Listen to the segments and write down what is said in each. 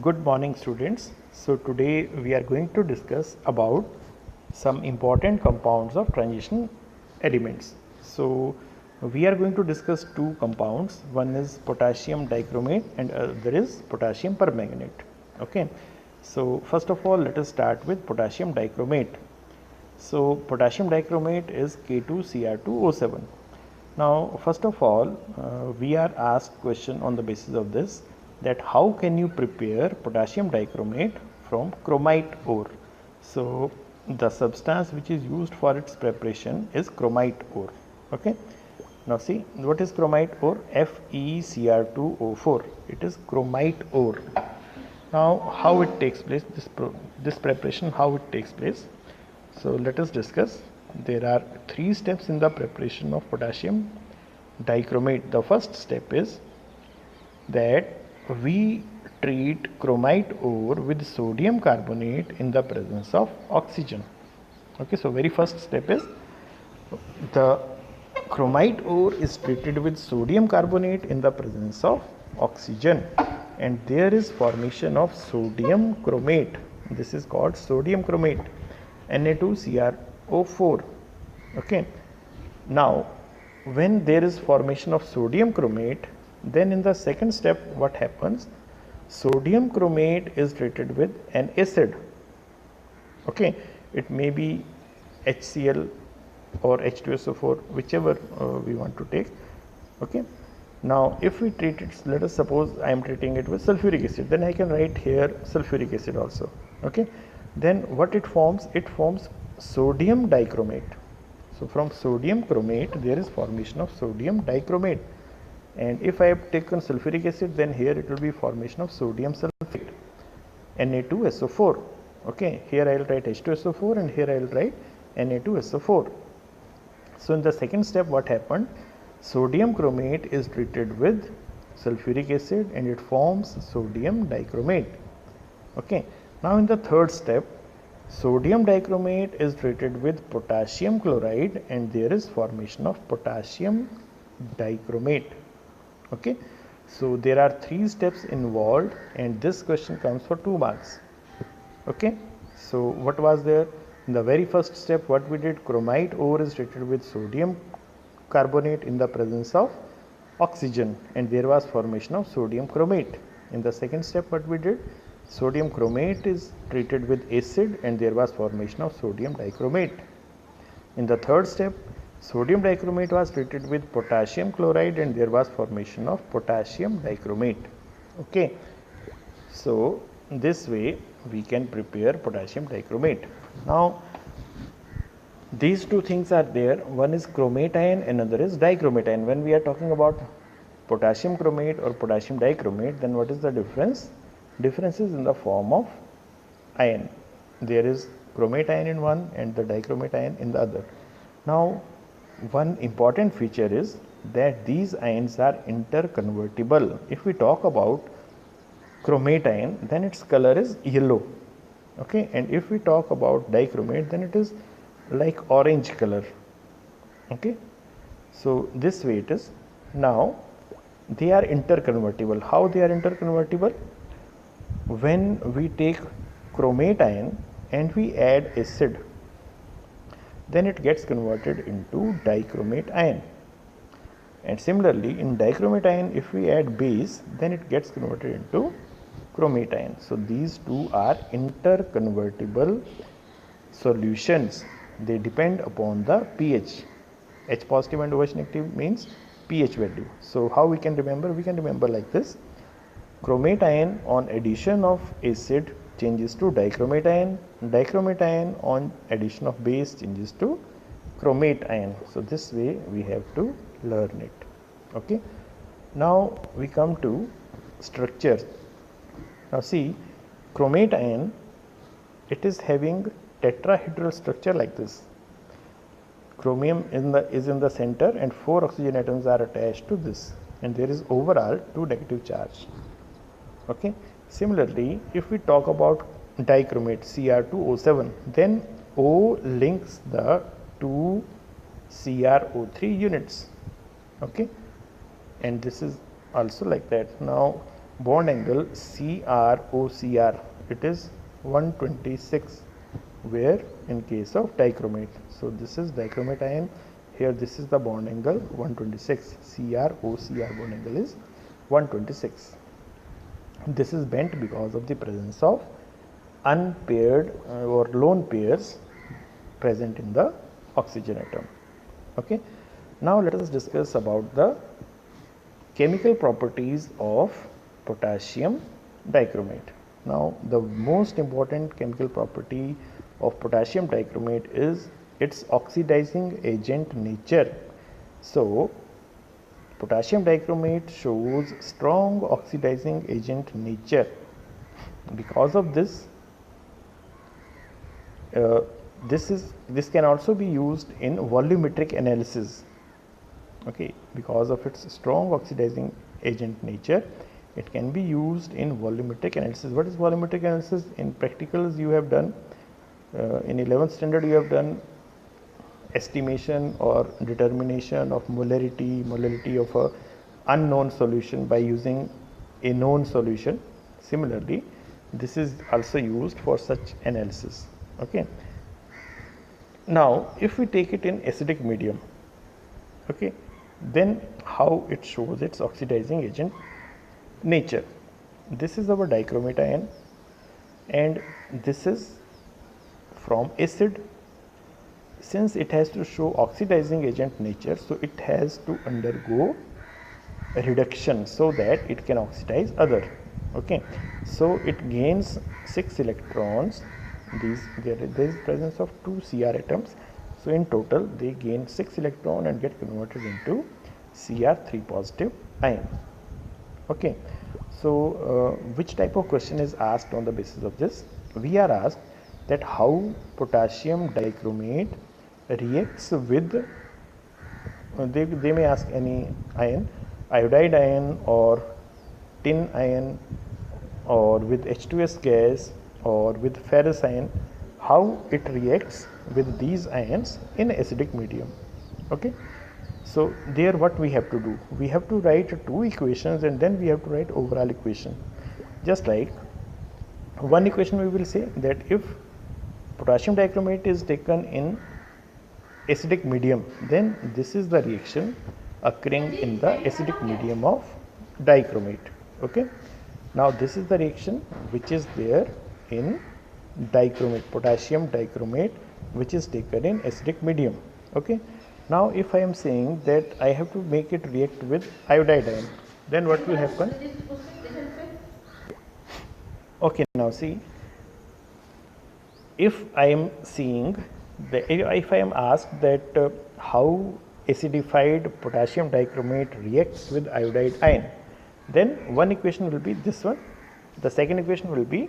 Good morning students. So today we are going to discuss about some important compounds of transition elements. So we are going to discuss two compounds. One is potassium dichromate and other is potassium permanganate. Okay. So first of all, let us start with potassium dichromate. So potassium dichromate is K2Cr2O7. Now first of all, we are asked question on the basis of this, that how can you prepare potassium dichromate from chromate ore. So the substance which is used for its preparation is chromate ore. Okay. Now see, what is chromate ore? FeCr2O4. It is chromate ore. Now how it takes place, this preparation, how it takes place. So let us discuss. There are three steps in the preparation of potassium dichromate. The first step is that we treat chromate ore with sodium carbonate in the presence of oxygen. Okay, so very first step is the chromate ore is treated with sodium carbonate in the presence of oxygen, and there is formation of sodium chromate. This is called sodium chromate, Na.Cr.o. Okay. Now when there is formation of sodium chromate, then in the second step what happens? Sodium chromate is treated with an acid. Okay, it may be HCl or H2SO4, whichever we want to take. Okay. Now if we treat it, let us suppose I am treating it with sulphuric acid, then I can write here sulphuric acid also. Okay. Then what it forms? It forms sodium dichromate. So from sodium chromate there is formation of sodium dichromate, and if I have taken sulphuric acid, then here it will be formation of sodium sulphate, Na2SO4. Okay, here I will write H2SO4 and here I will write Na2SO4. So in the second step what happened? Sodium chromate is treated with sulphuric acid and it forms sodium dichromate. Okay. Now in the third step, sodium dichromate is treated with potassium chloride and there is formation of potassium dichromate. Okay. So there are three steps involved and this question comes for 2 marks. Okay. So what was there? In the very first step what we did, chromate ore is treated with sodium carbonate in the presence of oxygen and there was formation of sodium chromate. In the second step what we did, sodium chromate is treated with acid and there was formation of sodium dichromate. In the third step, sodium dichromate was treated with potassium chloride and there was formation of potassium dichromate. Okay. So this way we can prepare potassium dichromate. Now these two things are there. One is chromate ion, another is dichromate ion. When we are talking about potassium chromate or potassium dichromate, then what is the difference? Difference is in the form of ion. There is chromate ion in one and the dichromate ion in the other. Now one important feature is that these ions are interconvertible. If we talk about chromate ion, then its color is yellow. Okay, and if we talk about dichromate, then it is like orange color. Okay, so this way it is. Now they are interconvertible. How they are interconvertible? When we take chromate ion and we add acid, then it gets converted into dichromate ion, and similarly in dichromate ion if we add base, then it gets converted into chromate ion. So these two are interconvertible solutions. They depend upon the pH. H positive and OH negative means pH value. So how we can remember? We can remember like this: chromate ion on addition of acid changes to dichromate ion, dichromate ion on addition of base changes to chromate ion. So this way we have to learn it. Okay. Now we come to structure. Now see, chromate ion, it is having tetrahedral structure like this. Chromium is in the center and 4 oxygen atoms are attached to this, and there is overall 2 negative charge. Okay. Similarly, if we talk about dichromate Cr2O7, then O links the 2 CrO3 units. Okay, and this is also like that. Now bond angle CrOCr, it is 126, where in case of dichromate. So this is dichromate ion, here this is the bond angle 126, CrOCr bond angle is 126. This is bent because of the presence of unpaired or lone pairs present in the oxygen atom. Okay. Now let us discuss about the chemical properties of potassium dichromate. Now the most important chemical property of potassium dichromate is its oxidizing agent nature. So potassium dichromate shows strong oxidizing agent nature. Because of this, this can also be used in volumetric analysis. Okay, because of its strong oxidizing agent nature, it can be used in volumetric analysis. What is volumetric analysis? In practicals you have done, in 11th standard you have done estimation or determination of molality of a unknown solution by using a known solution. Similarly, this is also used for such analysis. Okay. Now if we take it in acidic medium, okay, then how it shows its oxidizing agent nature. This is our dichromate ion and this is from acid. Since it has to show oxidizing agent nature, so it has to undergo a reduction so that it can oxidize other. Okay, so it gains 6 electrons. There is presence of 2 Cr atoms, so in total they gain 6 electron and get converted into Cr3 positive ion. Okay, so which type of question is asked on the basis of this? We are asked that how potassium dichromate reacts with, they may ask any ion, iodide ion or tin ion, or with H2S gas, or with ferrous ion, how it reacts with these ions in acidic medium. Okay, so there what we have to do, we have to write 2 equations and then we have to write overall equation. Just like one equation, we will say that if potassium dichromate is taken in acidic medium, then this is the reaction occurring in the acidic medium of dichromate. Okay, now this is the reaction which is there in dichromate, potassium dichromate, which is taken in acidic medium. Okay, now if I am saying that I have to make it react with iodide ion, then what will happen? Okay, now see, if I am seeing the, if I am asked that how acidified potassium dichromate reacts with iodide ion, then one equation will be this one, the second equation will be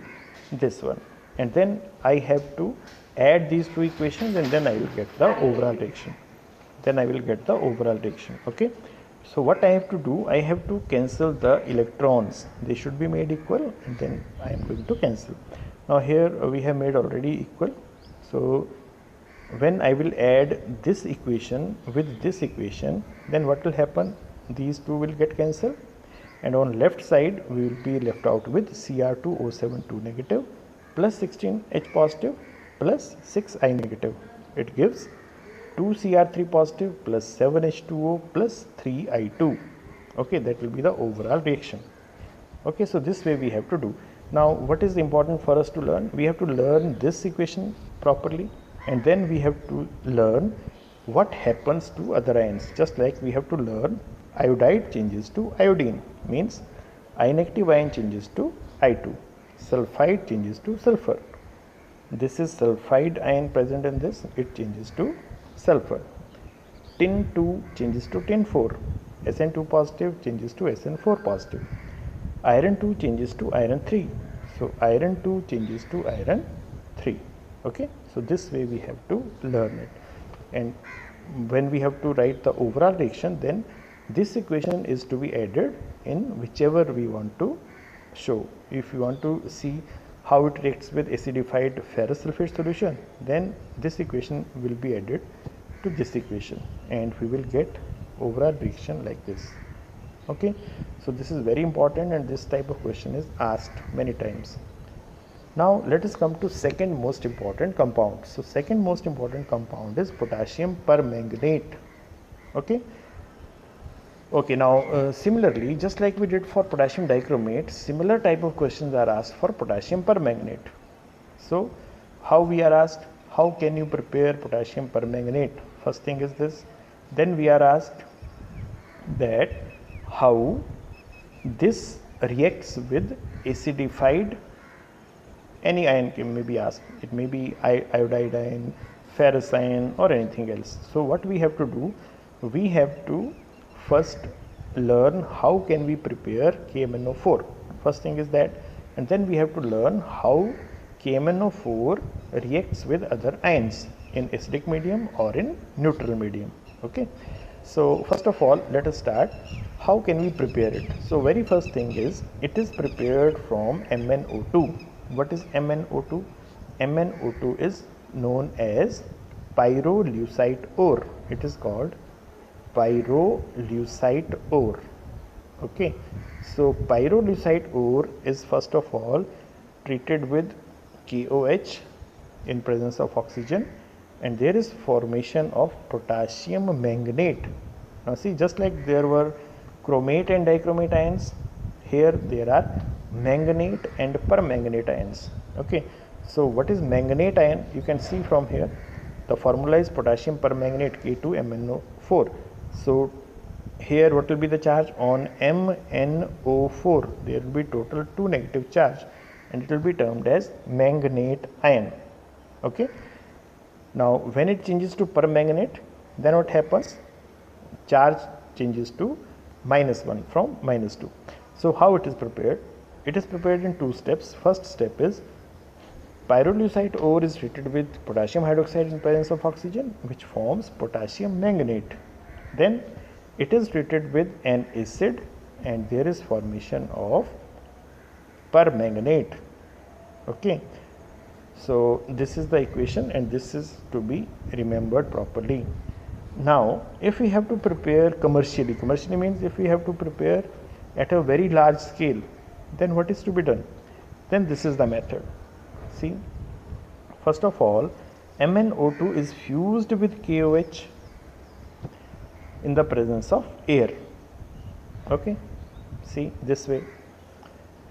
this one, and then I have to add these 2 equations and then I will get the overall reaction. Okay, so what I have to do, I have to cancel the electrons, they should be made equal, and then I am going to cancel. Now here we have made already equal, so when I will add this equation with this equation, then what will happen? These 2 will get cancelled, and on left side we will be left out with Cr2O72 negative plus 16H positive plus 6I negative. It gives 2Cr3 positive plus 7H2O plus 3I2. Okay, that will be the overall reaction. Okay, so this way we have to do. Now what is important for us to learn? We have to learn this equation properly, and then we have to learn what happens to other ions. Just like we have to learn iodide changes to iodine, means I negative ion changes to I2, sulphite changes to sulfur. This is sulphide ion present in this, it changes to sulfur. Tin 2 changes to tin 4, Sn2 positive changes to Sn4 positive. Iron 2 changes to iron 3, so iron 2 changes to iron 3. Okay, so this way we have to learn it, and when we have to write the overall reaction, then this equation is to be added in whichever we want to show. If you want to see how it reacts with acidified ferrous sulfate solution, then this equation will be added to this equation and we will get overall reaction like this. Okay, so this is very important and this type of question is asked many times. Now let us come to second most important compound. So second most important compound is potassium permanganate. Okay. Okay, now similarly, just like we did for potassium dichromate, similar type of questions are asked for potassium permanganate. So how we are asked, how can you prepare potassium permanganate? First thing is this. Then we are asked that how this reacts with acidified, any ion may be asked. It may be iodide ion, ferrous ion or anything else. So what we have to do, we have to first learn how can we prepare KMnO4. First thing is that, and then we have to learn how KMnO4 reacts with other ions in acidic medium or in neutral medium. Okay. So first of all, let us start. How can we prepare it? So very first thing is, it is prepared from MnO2. What is MnO2? MnO2 is known as pyrolusite ore. It is called pyrolusite ore. Okay. So pyrolusite ore is first of all treated with KOH in presence of oxygen, and there is formation of potassium manganate. Now see, just like there were chromate and dichromate ions, here there are manganate and permanganate ions. Okay, so what is manganate ion? You can see from here the formula is potassium permanganate K2MnO4. So here what will be the charge on MnO4? There will be total 2 negative charge and it will be termed as manganate ion. Okay. Now when it changes to permanganate, then what happens? Charge changes to -1 from -2. So how it is prepared? It is prepared in 2 steps. First step is, pyrolusite ore is treated with potassium hydroxide in presence of oxygen, which forms potassium manganate. Then it is treated with an acid and there is formation of permanganate. Okay. So this is the equation and this is to be remembered properly. Now if we have to prepare commercially means if we have to prepare at a very large scale, then what is to be done? Then this is the method. See, first of all, MnO2 is fused with KOH in the presence of air. Okay, see this way,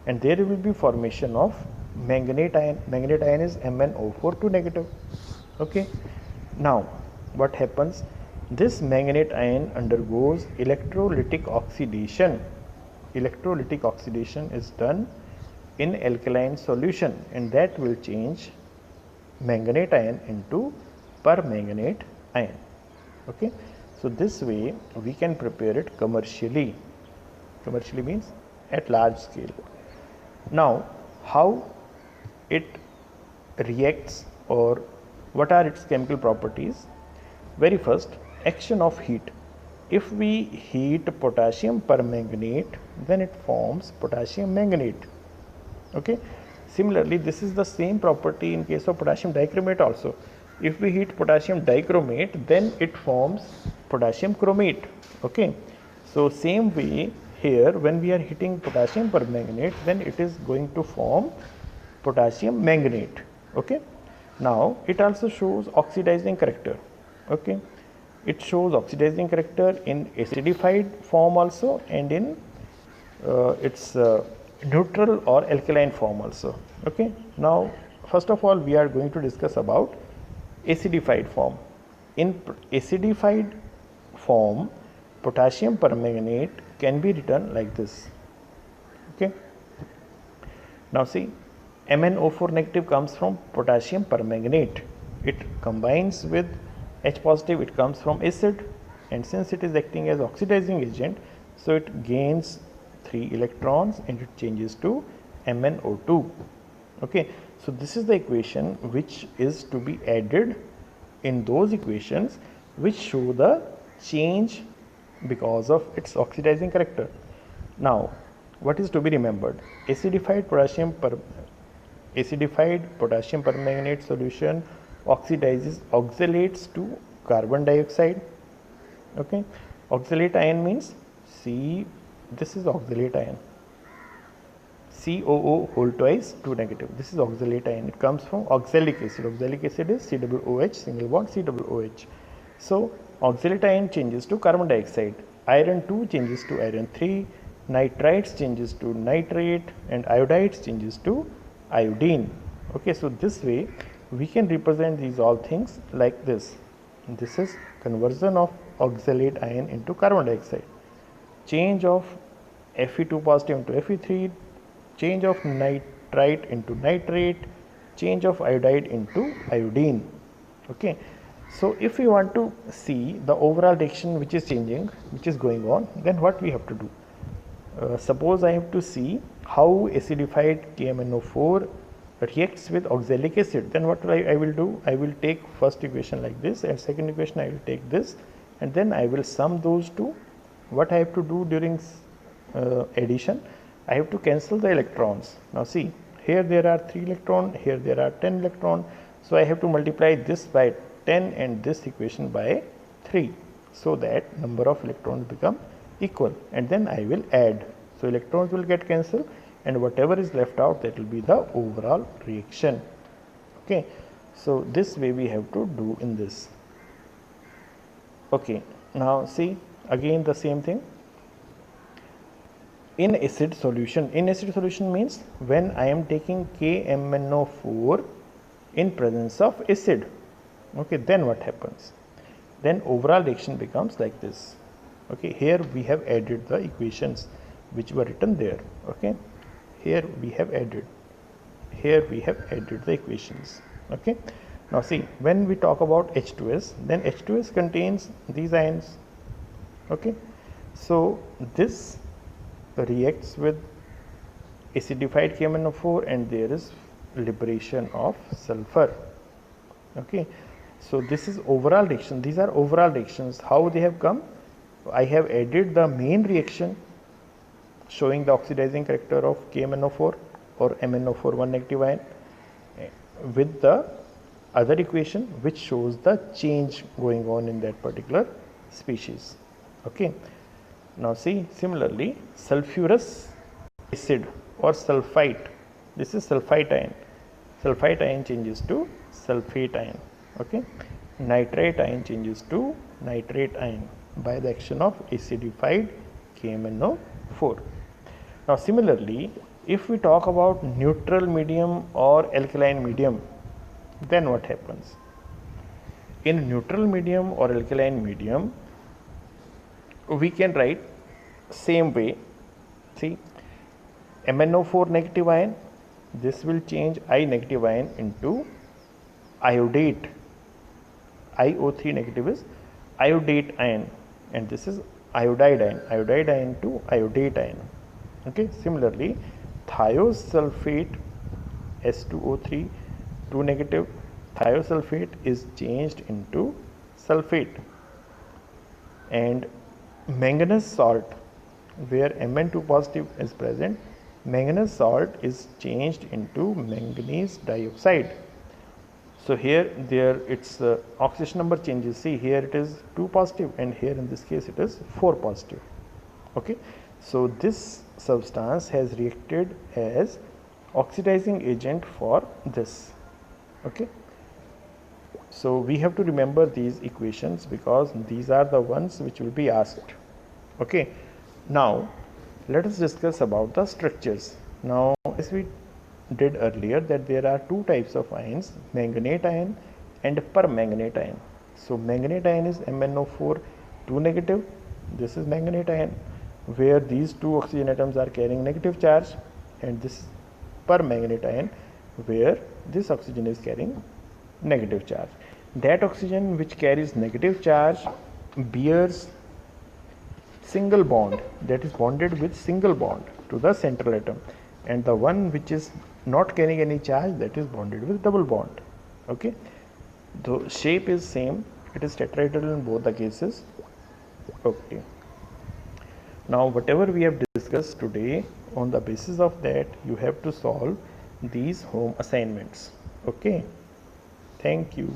and there will be formation of manganate ion. Manganate ion is MnO4 2 negative. Okay, now what happens? This manganate ion undergoes electrolytic oxidation. Electrolytic oxidation is done in alkaline solution and that will change manganate ion into permanganate ion. Okay, so this way we can prepare it commercially. Commercially means at large scale. Now how it reacts or what are its chemical properties? Very first, action of heat. If we heat potassium permanganate, then it forms potassium manganate. Okay. Similarly, this is the same property in case of potassium dichromate also. If we heat potassium dichromate, then it forms potassium chromate. Okay. So same way here, when we are heating potassium permanganate, then it is going to form potassium manganate. Okay. Now it also shows oxidizing character. Okay. It shows oxidizing character in acidified form also and in its neutral or alkaline form also. Okay. Now first of all we are going to discuss about acidified form. In acidified form, potassium permanganate can be written like this. Okay. Now see, MnO4 negative comes from potassium permanganate. It combines with H positive, it comes from acid, and since it is acting as oxidizing agent, so it gains 3 electrons and it changes to MnO2. Okay, so this is the equation which is to be added in those equations which show the change because of its oxidizing character. Now what is to be remembered? Acidified potassium permanganate solution oxidizes oxalates to carbon dioxide. Okay, oxalate ion means C this is oxalate ion, COO whole twice 2 negative. This is oxalate ion. It comes from oxalic acid. Oxalic acid is COOH, single bond COOH. So oxalate ion changes to carbon dioxide. Iron 2 changes to iron 3. Nitrites changes to nitrate, and iodides changes to iodine. Okay, so this way we can represent these all things like this. This is conversion of oxalate ion into carbon dioxide. Change of Fe2 positive into Fe3, change of nitrite into nitrate, change of iodide into iodine. Okay, so if we want to see the overall reaction which is changing, which is going on, then what we have to do? Suppose I have to see how acidified KMnO4 reacts with oxalic acid, then what I will do? I will take first equation like this, and second equation I will take this, and then I will sum those two. What I have to do during addition? I have to cancel the electrons. Now see, here there are 3 electrons, here there are 10 electrons. So I have to multiply this by 10 and this equation by 3, so that number of electrons become equal, and then I will add. So electrons will get cancelled, and whatever is left out, that will be the overall reaction. Okay, so this way we have to do in this. Okay, now see again the same thing. In acid solution means when I am taking KMnO4 in presence of acid. Okay, then what happens? Then overall reaction becomes like this. Okay, here we have added the equations which were written there. Okay, here we have added the equations. Okay, now see, when we talk about H2S, then H2S contains these ions. Okay, so this reacts with acidified KMnO4, and there is liberation of sulfur. Okay, so this is overall reaction. These are overall reactions. How they have come? I have added the main reaction showing the oxidizing character of KMnO4 or MnO4 1 negative ion with the other equation which shows the change going on in that particular species. Okay, now see, similarly sulphurous acid or sulphite, this is sulphite ion changes to sulphate ion. Okay, nitrate ion changes to nitrate ion by the action of acidified KMnO4. Now similarly, if we talk about neutral medium or alkaline medium, then what happens? In neutral medium or alkaline medium, we can write same way. See, MnO4 negative ion, this will change I negative ion into iodate. IO3 negative is iodate ion, and this is iodide ion to iodate ion. Okay, similarly thiosulfate S2O3 2 negative, thiosulfate is changed into sulphate, and manganese salt, where Mn2 positive is present, manganese salt is changed into manganese dioxide. So here its oxidation number changes. See, here it is 2 positive, and here in this case it is 4 positive. Okay, so this substance has reacted as oxidizing agent for this. Okay, so we have to remember these equations because these are the ones which will be asked. Okay, now let us discuss about the structures. Now, as we did earlier, that there are 2 types of ions, manganate ion and permanganate ion. So manganate ion is MnO4 2 negative, this is manganate ion, where these 2 oxygen atoms are carrying negative charge, and this permanganate ion, where this oxygen is carrying negative charge. That oxygen which carries negative charge bears single bond, that is bonded with single bond to the central atom, and the one which is not carrying any charge, that is bonded with double bond. Okay, the shape is same, it is tetrahedral in both the cases. Okay, now whatever we have discussed today, on the basis of that you have to solve these home assignments. Okay, thank you.